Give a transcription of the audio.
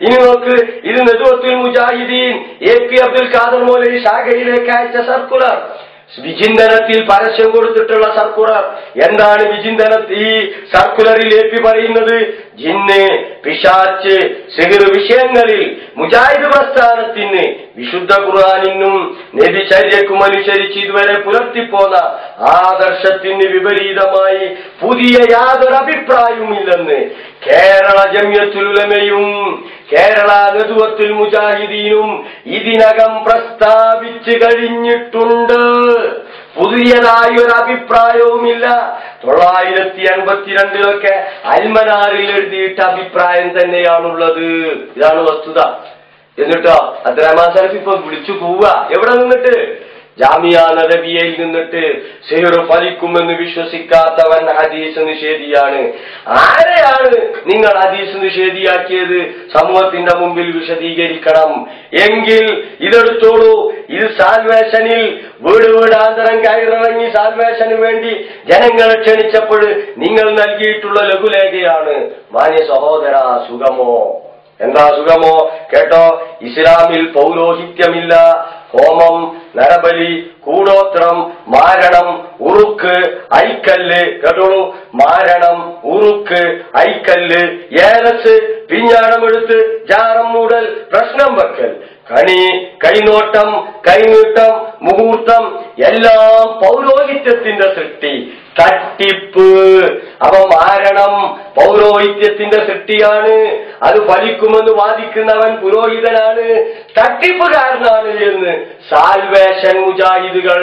ഇനി നോക്ക്, ഇത് നെതുവത്തുൽ മുജാഹിദീൻ AP അബ്ദുൽ ഖാദർ മൗലവി ശാഖയിലേക്ക് അയച്ച സർക്കുലർ, വിചിന്തനത്തിൽ പരസ്യം കൊടുത്തിട്ടുള്ള സർക്കുലർ. എന്താണ് വിചിന്തനത്തിൽ ഈ സർക്കുലറിൽ AP പറയുന്നത്? ജിന്ന്, പിശാച്ച്, സിഹിർ വിഷയങ്ങളിൽ മുജാഹിദ് പ്രസ്ഥാനത്തിന് വിശുദ്ധ ഖുർആനിനും നബിചര്യക്കും അനുസരിച്ച് ഇതുവരെ പുലർത്തിപ്പോന്ന ആദർശത്തിന് വിപരീതമായി പുതിയ യാതൊരു അഭിപ്രായവുമില്ലെന്ന് കേരള ജംഇയ്യത്തുൽ ഉലമയും കേരള നെതുവത്തുൽ മുജാഹിദീനും ഇതിനകം പ്രസ്താവിച്ചു കഴിഞ്ഞിട്ടുണ്ട്. പുതിയതായ ഒരു അഭിപ്രായവുമില്ല. 952 അൽമനാറിൽ എഴുതിയിട്ട അഭിപ്രായം തന്നെയാണുള്ളത്. ഇതാണ് വസ്തുത. എന്നിട്ടോ അബ്ദുറഹ്മാൻ സലഫി ഇപ്പൊ വിളിച്ചു പോവുക. എവിടെ നിന്നിട്ട്? ജാമിയ നദവിയയിൽ നിന്നിട്ട് സിഹ്ർ ഫലിക്കുമെന്ന് വിശ്വസിക്കാത്തവൻ ഹദീസ് നിഷേധിയാണ്. ആരെയാണ് നിങ്ങൾ ഹദീസ് നിഷേധിയാക്കിയത്? സമൂഹത്തിന്റെ മുമ്പിൽ വിശദീകരിക്കണം. എങ്കിൽ ഇതെടുത്തോളൂ. ഇത് സാൽവേഷനിൽ വീട് വീടാന്തരം കയറിറങ്ങി സാൽവേഷന് വേണ്ടി ജനങ്ങളെ ക്ഷണിച്ചപ്പോൾ നിങ്ങൾ നൽകിയിട്ടുള്ള ലഘുലേഖയാണ്. മാന്യ സഹോദര, സുഖമോ? എന്താ സുഖമോ? കേട്ടോ, ഇസ്ലാമിൽ പൗരോഹിത്യമില്ല. ഹോമം, നരബലി, കൂടോത്രം, മാരണം, ഉറുക്ക്, ഐക്കല്ല്. കേട്ടോളൂ, മാരണം, ഉറുക്ക്, ഐക്കല്ല്, ഏലസ്, പിഞ്ഞാണമെടുത്ത്, ജാറം മൂടൽ, പ്രശ്നം വെക്കൽ, കണി, കൈനോട്ടം, കൈനീട്ടം, മുഹൂർത്തം എല്ലാം പൗരോഹിത്യത്തിന്റെ സൃഷ്ടി. തട്ടിപ്പ്. അവ മാരണം പൗരോഹിത്യത്തിന്റെ സൃഷ്ടിയാണ്. അത് ഫലിക്കുമെന്ന് വാദിക്കുന്നവൻ പുരോഹിതനാണ്, തട്ടിപ്പുകാരനാണ് എന്ന് സാൽവേഷൻ മുജാഹിദുകൾ